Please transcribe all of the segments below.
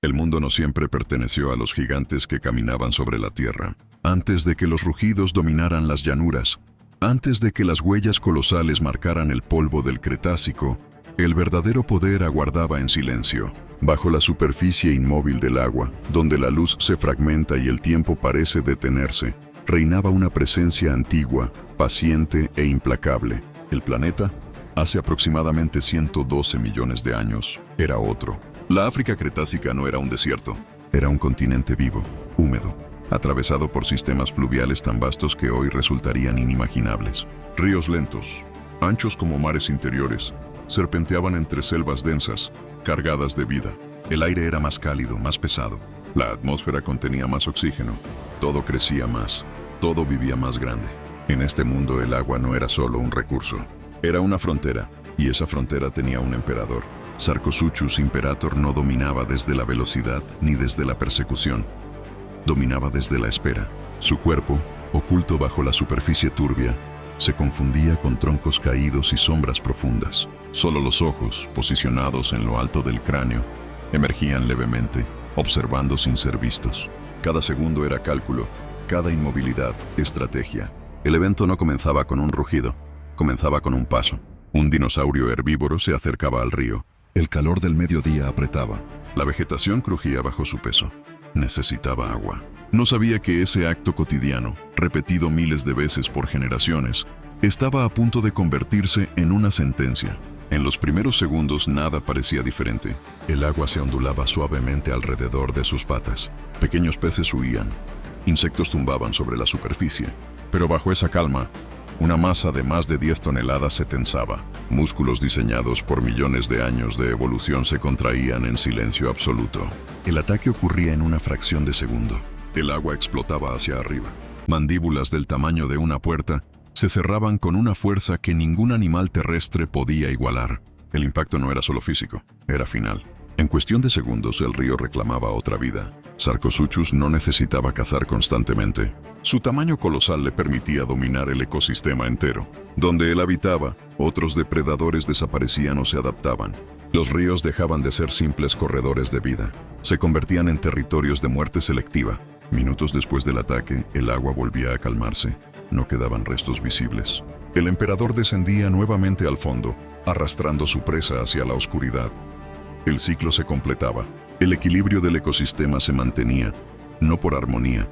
El mundo no siempre perteneció a los gigantes que caminaban sobre la tierra. Antes de que los rugidos dominaran las llanuras, antes de que las huellas colosales marcaran el polvo del Cretácico, el verdadero poder aguardaba en silencio. Bajo la superficie inmóvil del agua, donde la luz se fragmenta y el tiempo parece detenerse, reinaba una presencia antigua, paciente e implacable. El planeta, hace aproximadamente 112 millones de años, era otro. La África Cretácica no era un desierto, era un continente vivo, húmedo, atravesado por sistemas fluviales tan vastos que hoy resultarían inimaginables. Ríos lentos, anchos como mares interiores, serpenteaban entre selvas densas, cargadas de vida. El aire era más cálido, más pesado. La atmósfera contenía más oxígeno. Todo crecía más, todo vivía más grande. En este mundo el agua no era solo un recurso, era una frontera, y esa frontera tenía un emperador. Sarcosuchus Imperator no dominaba desde la velocidad ni desde la persecución. Dominaba desde la espera. Su cuerpo, oculto bajo la superficie turbia, se confundía con troncos caídos y sombras profundas. Solo los ojos, posicionados en lo alto del cráneo, emergían levemente, observando sin ser vistos. Cada segundo era cálculo, cada inmovilidad, estrategia. El evento no comenzaba con un rugido, comenzaba con un paso. Un dinosaurio herbívoro se acercaba al río. El calor del mediodía apretaba. La vegetación crujía bajo su peso. Necesitaba agua. No sabía que ese acto cotidiano, repetido miles de veces por generaciones, estaba a punto de convertirse en una sentencia. En los primeros segundos nada parecía diferente. El agua se ondulaba suavemente alrededor de sus patas. Pequeños peces huían. Insectos tumbaban sobre la superficie. Pero bajo esa calma, una masa de más de 10 toneladas se tensaba. Músculos diseñados por millones de años de evolución se contraían en silencio absoluto. El ataque ocurría en una fracción de segundo. El agua explotaba hacia arriba. Mandíbulas del tamaño de una puerta se cerraban con una fuerza que ningún animal terrestre podía igualar. El impacto no era solo físico, era final. En cuestión de segundos el río reclamaba otra vida. Sarcosuchus no necesitaba cazar constantemente. Su tamaño colosal le permitía dominar el ecosistema entero. Donde él habitaba, otros depredadores desaparecían o se adaptaban. Los ríos dejaban de ser simples corredores de vida. Se convertían en territorios de muerte selectiva. Minutos después del ataque, el agua volvía a calmarse. No quedaban restos visibles. El emperador descendía nuevamente al fondo, arrastrando su presa hacia la oscuridad. El ciclo se completaba. El equilibrio del ecosistema se mantenía, no por armonía,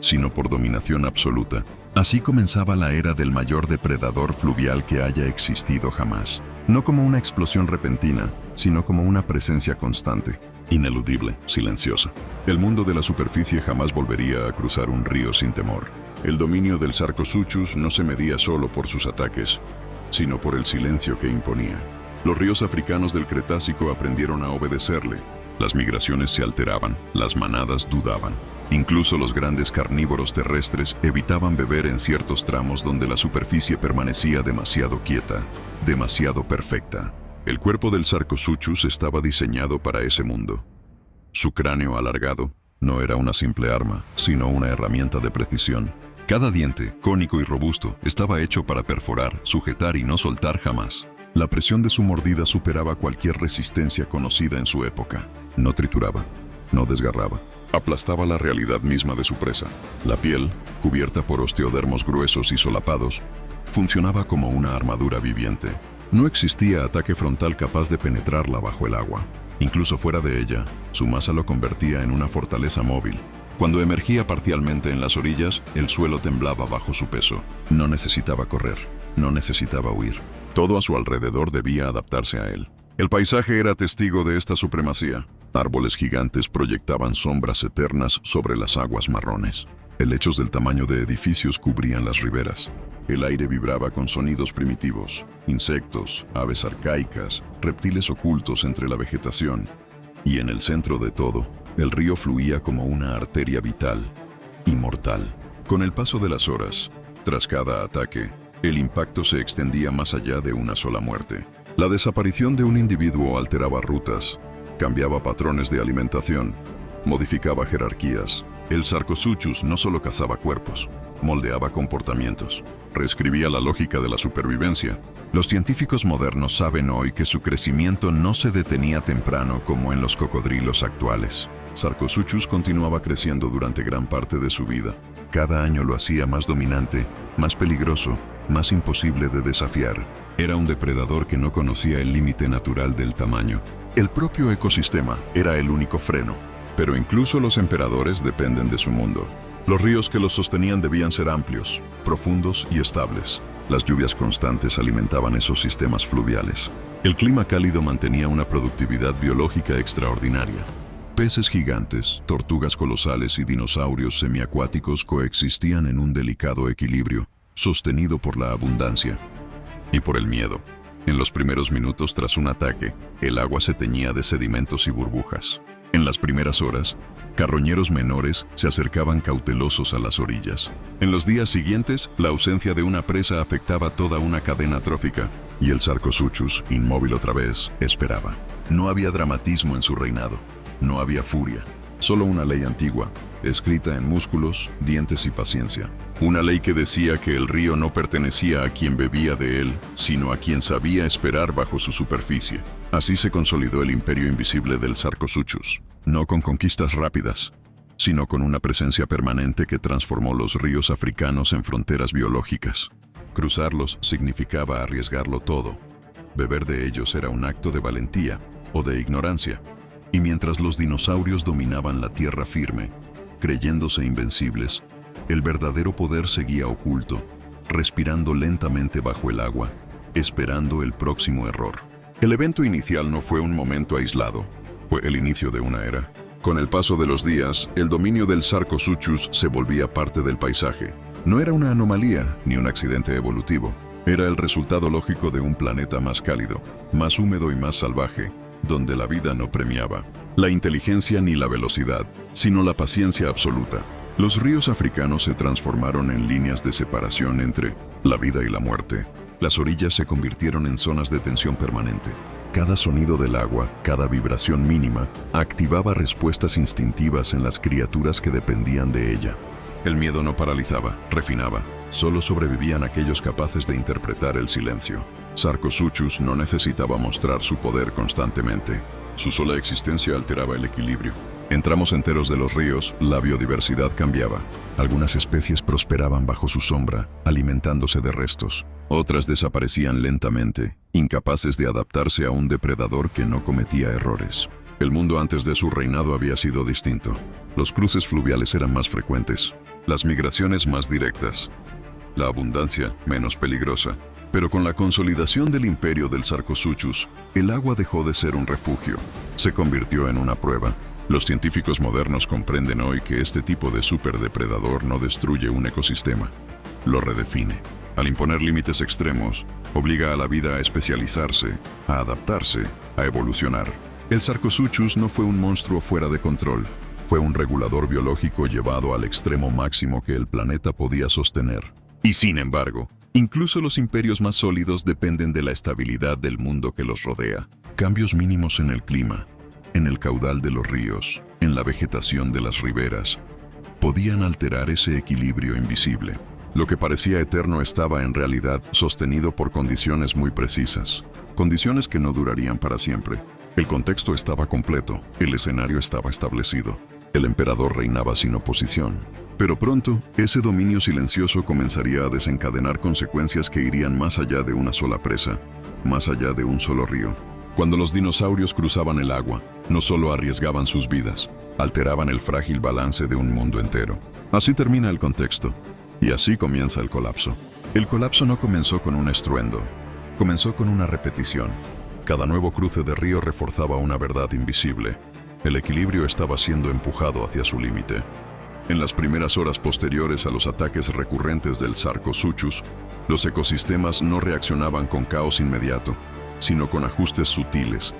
sino por dominación absoluta. Así comenzaba la era del mayor depredador fluvial que haya existido jamás. No como una explosión repentina, sino como una presencia constante, ineludible, silenciosa. El mundo de la superficie jamás volvería a cruzar un río sin temor. El dominio del Sarcosuchus no se medía solo por sus ataques, sino por el silencio que imponía. Los ríos africanos del Cretácico aprendieron a obedecerle. Las migraciones se alteraban, las manadas dudaban. Incluso los grandes carnívoros terrestres evitaban beber en ciertos tramos donde la superficie permanecía demasiado quieta, demasiado perfecta. El cuerpo del Sarcosuchus estaba diseñado para ese mundo. Su cráneo alargado no era una simple arma, sino una herramienta de precisión. Cada diente, cónico y robusto, estaba hecho para perforar, sujetar y no soltar jamás. La presión de su mordida superaba cualquier resistencia conocida en su época. No trituraba, no desgarraba. Aplastaba la realidad misma de su presa. La piel, cubierta por osteodermos gruesos y solapados, funcionaba como una armadura viviente. No existía ataque frontal capaz de penetrarla bajo el agua. Incluso fuera de ella, su masa lo convertía en una fortaleza móvil. Cuando emergía parcialmente en las orillas, el suelo temblaba bajo su peso. No necesitaba correr, no necesitaba huir. Todo a su alrededor debía adaptarse a él. El paisaje era testigo de esta supremacía. Árboles gigantes proyectaban sombras eternas sobre las aguas marrones. Helechos del tamaño de edificios cubrían las riberas. El aire vibraba con sonidos primitivos, insectos, aves arcaicas, reptiles ocultos entre la vegetación. Y en el centro de todo, el río fluía como una arteria vital, inmortal. Con el paso de las horas, tras cada ataque, el impacto se extendía más allá de una sola muerte. La desaparición de un individuo alteraba rutas, cambiaba patrones de alimentación, modificaba jerarquías. El Sarcosuchus no solo cazaba cuerpos, moldeaba comportamientos, reescribía la lógica de la supervivencia. Los científicos modernos saben hoy que su crecimiento no se detenía temprano como en los cocodrilos actuales. Sarcosuchus continuaba creciendo durante gran parte de su vida. Cada año lo hacía más dominante, más peligroso, más imposible de desafiar. Era un depredador que no conocía el límite natural del tamaño. El propio ecosistema era el único freno, pero incluso los emperadores dependen de su mundo. Los ríos que los sostenían debían ser amplios, profundos y estables. Las lluvias constantes alimentaban esos sistemas fluviales. El clima cálido mantenía una productividad biológica extraordinaria. Peces gigantes, tortugas colosales y dinosaurios semiacuáticos coexistían en un delicado equilibrio, sostenido por la abundancia y por el miedo. En los primeros minutos tras un ataque, el agua se teñía de sedimentos y burbujas. En las primeras horas, carroñeros menores se acercaban cautelosos a las orillas. En los días siguientes, la ausencia de una presa afectaba toda una cadena trófica, y el Sarcosuchus, inmóvil otra vez, esperaba. No había dramatismo en su reinado. No había furia, solo una ley antigua, escrita en músculos, dientes y paciencia. Una ley que decía que el río no pertenecía a quien bebía de él, sino a quien sabía esperar bajo su superficie. Así se consolidó el imperio invisible del Sarcosuchus, no con conquistas rápidas, sino con una presencia permanente que transformó los ríos africanos en fronteras biológicas. Cruzarlos significaba arriesgarlo todo. Beber de ellos era un acto de valentía o de ignorancia. Y mientras los dinosaurios dominaban la tierra firme, creyéndose invencibles, el verdadero poder seguía oculto, respirando lentamente bajo el agua, esperando el próximo error. El evento inicial no fue un momento aislado, fue el inicio de una era. Con el paso de los días, el dominio del Sarcosuchus se volvía parte del paisaje. No era una anomalía ni un accidente evolutivo. Era el resultado lógico de un planeta más cálido, más húmedo y más salvaje, donde la vida no premiaba la inteligencia ni la velocidad, sino la paciencia absoluta. Los ríos africanos se transformaron en líneas de separación entre la vida y la muerte. Las orillas se convirtieron en zonas de tensión permanente. Cada sonido del agua, cada vibración mínima, activaba respuestas instintivas en las criaturas que dependían de ella. El miedo no paralizaba, refinaba. Solo sobrevivían aquellos capaces de interpretar el silencio. Sarcosuchus no necesitaba mostrar su poder constantemente. Su sola existencia alteraba el equilibrio. En tramos enteros de los ríos, la biodiversidad cambiaba. Algunas especies prosperaban bajo su sombra, alimentándose de restos. Otras desaparecían lentamente, incapaces de adaptarse a un depredador que no cometía errores. El mundo antes de su reinado había sido distinto. Los cruces fluviales eran más frecuentes, las migraciones más directas, la abundancia menos peligrosa. Pero con la consolidación del imperio del Sarcosuchus, el agua dejó de ser un refugio. Se convirtió en una prueba. Los científicos modernos comprenden hoy que este tipo de superdepredador no destruye un ecosistema, lo redefine. Al imponer límites extremos, obliga a la vida a especializarse, a adaptarse, a evolucionar. El Sarcosuchus no fue un monstruo fuera de control, fue un regulador biológico llevado al extremo máximo que el planeta podía sostener. Y sin embargo, incluso los imperios más sólidos dependen de la estabilidad del mundo que los rodea. Cambios mínimos en el clima, en el caudal de los ríos, en la vegetación de las riberas, podían alterar ese equilibrio invisible. Lo que parecía eterno estaba en realidad sostenido por condiciones muy precisas, condiciones que no durarían para siempre. El contexto estaba completo, el escenario estaba establecido. El emperador reinaba sin oposición. Pero pronto, ese dominio silencioso comenzaría a desencadenar consecuencias que irían más allá de una sola presa, más allá de un solo río. Cuando los dinosaurios cruzaban el agua, no solo arriesgaban sus vidas, alteraban el frágil balance de un mundo entero. Así termina el contexto, y así comienza el colapso. El colapso no comenzó con un estruendo, comenzó con una repetición. Cada nuevo cruce de río reforzaba una verdad invisible. El equilibrio estaba siendo empujado hacia su límite. En las primeras horas posteriores a los ataques recurrentes del Sarcosuchus, los ecosistemas no reaccionaban con caos inmediato, sino con ajustes sutiles,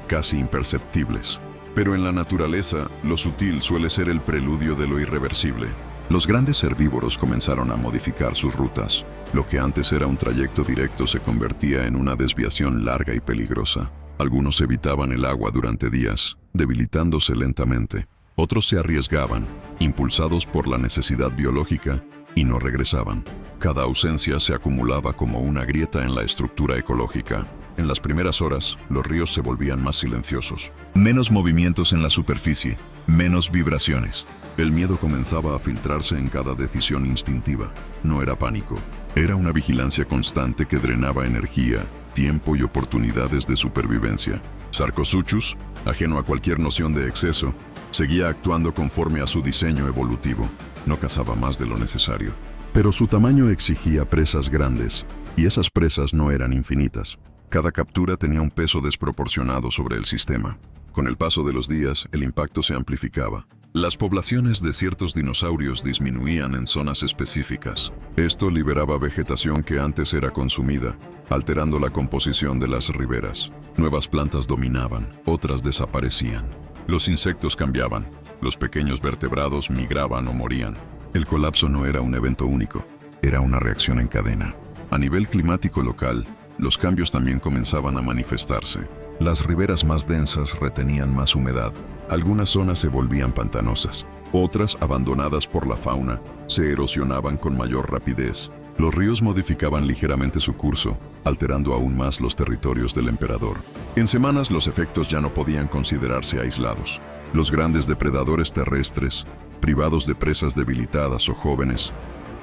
casi imperceptibles. Pero en la naturaleza, lo sutil suele ser el preludio de lo irreversible. Los grandes herbívoros comenzaron a modificar sus rutas. Lo que antes era un trayecto directo se convertía en una desviación larga y peligrosa. Algunos evitaban el agua durante días, debilitándose lentamente. Otros se arriesgaban, impulsados por la necesidad biológica, y no regresaban. Cada ausencia se acumulaba como una grieta en la estructura ecológica. En las primeras horas, los ríos se volvían más silenciosos. Menos movimientos en la superficie, menos vibraciones. El miedo comenzaba a filtrarse en cada decisión instintiva. No era pánico, era una vigilancia constante que drenaba energía, tiempo y oportunidades de supervivencia. Sarcosuchus, ajeno a cualquier noción de exceso, seguía actuando conforme a su diseño evolutivo. No cazaba más de lo necesario. Pero su tamaño exigía presas grandes, y esas presas no eran infinitas. Cada captura tenía un peso desproporcionado sobre el sistema. Con el paso de los días, el impacto se amplificaba. Las poblaciones de ciertos dinosaurios disminuían en zonas específicas. Esto liberaba vegetación que antes era consumida, alterando la composición de las riberas. Nuevas plantas dominaban, otras desaparecían. Los insectos cambiaban, los pequeños vertebrados migraban o morían. El colapso no era un evento único, era una reacción en cadena. A nivel climático local, los cambios también comenzaban a manifestarse. Las riberas más densas retenían más humedad. Algunas zonas se volvían pantanosas. Otras, abandonadas por la fauna, se erosionaban con mayor rapidez. Los ríos modificaban ligeramente su curso, alterando aún más los territorios del emperador. En semanas los efectos ya no podían considerarse aislados. Los grandes depredadores terrestres, privados de presas debilitadas o jóvenes,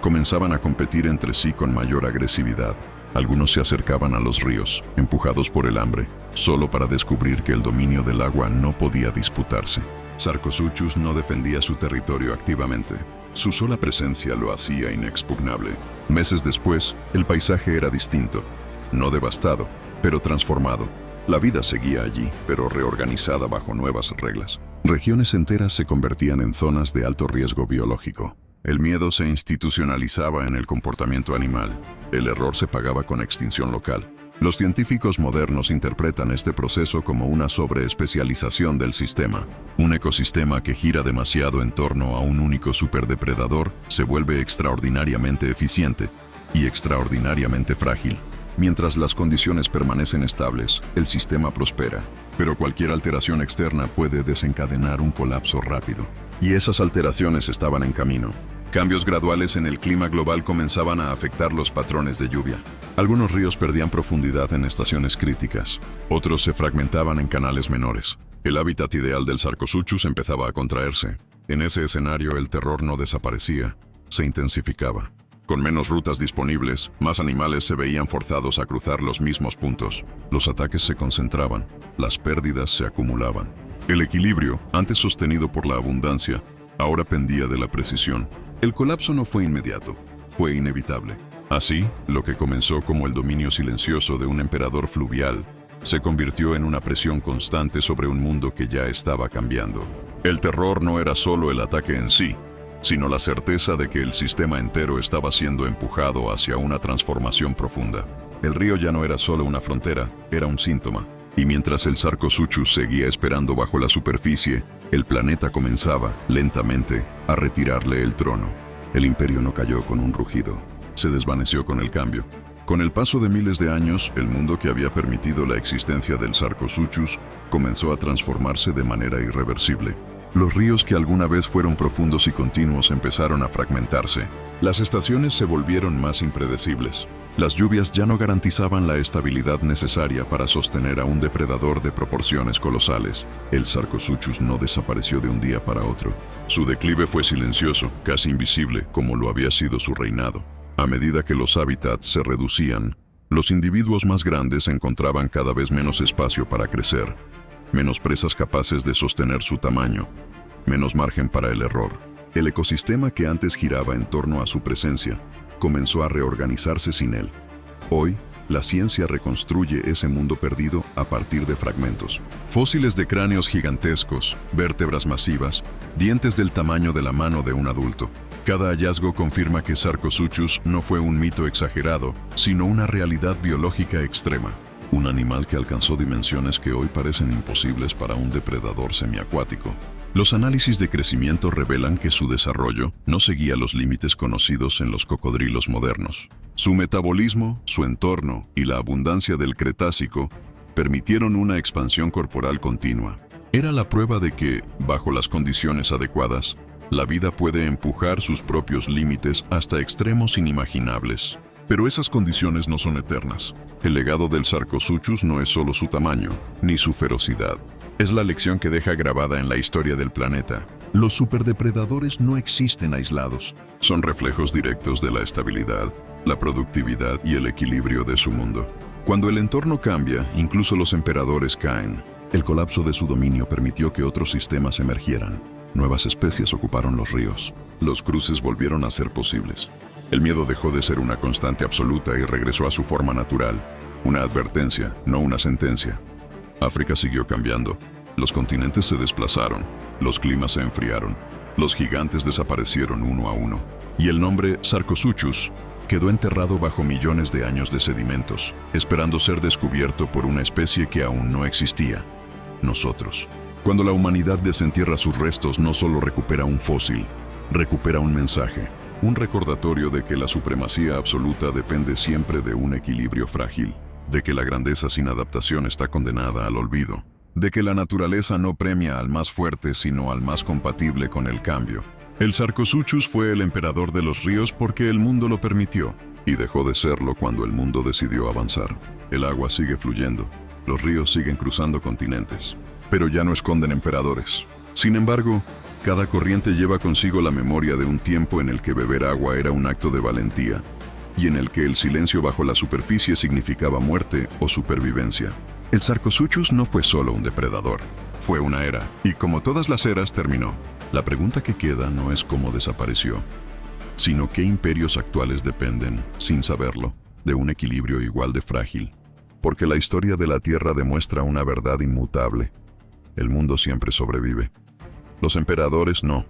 comenzaban a competir entre sí con mayor agresividad. Algunos se acercaban a los ríos, empujados por el hambre, solo para descubrir que el dominio del agua no podía disputarse. Sarcosuchus no defendía su territorio activamente. Su sola presencia lo hacía inexpugnable. Meses después, el paisaje era distinto. No devastado, pero transformado. La vida seguía allí, pero reorganizada bajo nuevas reglas. Regiones enteras se convertían en zonas de alto riesgo biológico. El miedo se institucionalizaba en el comportamiento animal. El error se pagaba con extinción local. Los científicos modernos interpretan este proceso como una sobreespecialización del sistema. Un ecosistema que gira demasiado en torno a un único superdepredador se vuelve extraordinariamente eficiente y extraordinariamente frágil. Mientras las condiciones permanecen estables, el sistema prospera, pero cualquier alteración externa puede desencadenar un colapso rápido. Y esas alteraciones estaban en camino. Cambios graduales en el clima global comenzaban a afectar los patrones de lluvia. Algunos ríos perdían profundidad en estaciones críticas. Otros se fragmentaban en canales menores. El hábitat ideal del Sarcosuchus empezaba a contraerse. En ese escenario el terror no desaparecía, se intensificaba. Con menos rutas disponibles, más animales se veían forzados a cruzar los mismos puntos. Los ataques se concentraban, las pérdidas se acumulaban. El equilibrio, antes sostenido por la abundancia, ahora pendía de la precisión. El colapso no fue inmediato, fue inevitable. Así, lo que comenzó como el dominio silencioso de un emperador fluvial, se convirtió en una presión constante sobre un mundo que ya estaba cambiando. El terror no era solo el ataque en sí, sino la certeza de que el sistema entero estaba siendo empujado hacia una transformación profunda. El río ya no era solo una frontera, era un síntoma. Y mientras el Sarcosuchus seguía esperando bajo la superficie, el planeta comenzaba, lentamente, a retirarle el trono. El imperio no cayó con un rugido, se desvaneció con el cambio. Con el paso de miles de años, el mundo que había permitido la existencia del Sarcosuchus comenzó a transformarse de manera irreversible. Los ríos que alguna vez fueron profundos y continuos empezaron a fragmentarse. Las estaciones se volvieron más impredecibles. Las lluvias ya no garantizaban la estabilidad necesaria para sostener a un depredador de proporciones colosales. El Sarcosuchus no desapareció de un día para otro. Su declive fue silencioso, casi invisible, como lo había sido su reinado. A medida que los hábitats se reducían, los individuos más grandes encontraban cada vez menos espacio para crecer, menos presas capaces de sostener su tamaño, menos margen para el error. El ecosistema que antes giraba en torno a su presencia comenzó a reorganizarse sin él. Hoy, la ciencia reconstruye ese mundo perdido a partir de fragmentos. Fósiles de cráneos gigantescos, vértebras masivas, dientes del tamaño de la mano de un adulto. Cada hallazgo confirma que Sarcosuchus no fue un mito exagerado, sino una realidad biológica extrema. Un animal que alcanzó dimensiones que hoy parecen imposibles para un depredador semiacuático. Los análisis de crecimiento revelan que su desarrollo no seguía los límites conocidos en los cocodrilos modernos. Su metabolismo, su entorno y la abundancia del Cretácico permitieron una expansión corporal continua. Era la prueba de que, bajo las condiciones adecuadas, la vida puede empujar sus propios límites hasta extremos inimaginables. Pero esas condiciones no son eternas. El legado del Sarcosuchus no es solo su tamaño, ni su ferocidad. Es la lección que deja grabada en la historia del planeta. Los superdepredadores no existen aislados. Son reflejos directos de la estabilidad, la productividad y el equilibrio de su mundo. Cuando el entorno cambia, incluso los emperadores caen. El colapso de su dominio permitió que otros sistemas emergieran. Nuevas especies ocuparon los ríos. Los cruces volvieron a ser posibles. El miedo dejó de ser una constante absoluta y regresó a su forma natural. Una advertencia, no una sentencia. África siguió cambiando. Los continentes se desplazaron. Los climas se enfriaron. Los gigantes desaparecieron uno a uno. Y el nombre Sarcosuchus quedó enterrado bajo millones de años de sedimentos, esperando ser descubierto por una especie que aún no existía. Nosotros. Cuando la humanidad desentierra sus restos, no solo recupera un fósil, recupera un mensaje, un recordatorio de que la supremacía absoluta depende siempre de un equilibrio frágil, de que la grandeza sin adaptación está condenada al olvido, de que la naturaleza no premia al más fuerte sino al más compatible con el cambio. El Sarcosuchus fue el emperador de los ríos porque el mundo lo permitió, y dejó de serlo cuando el mundo decidió avanzar. El agua sigue fluyendo, los ríos siguen cruzando continentes, pero ya no esconden emperadores. Sin embargo, cada corriente lleva consigo la memoria de un tiempo en el que beber agua era un acto de valentía, y en el que el silencio bajo la superficie significaba muerte o supervivencia. El Sarcosuchus no fue solo un depredador, fue una era, y como todas las eras terminó. La pregunta que queda no es cómo desapareció, sino qué imperios actuales dependen, sin saberlo, de un equilibrio igual de frágil. Porque la historia de la Tierra demuestra una verdad inmutable. El mundo siempre sobrevive. Los emperadores no.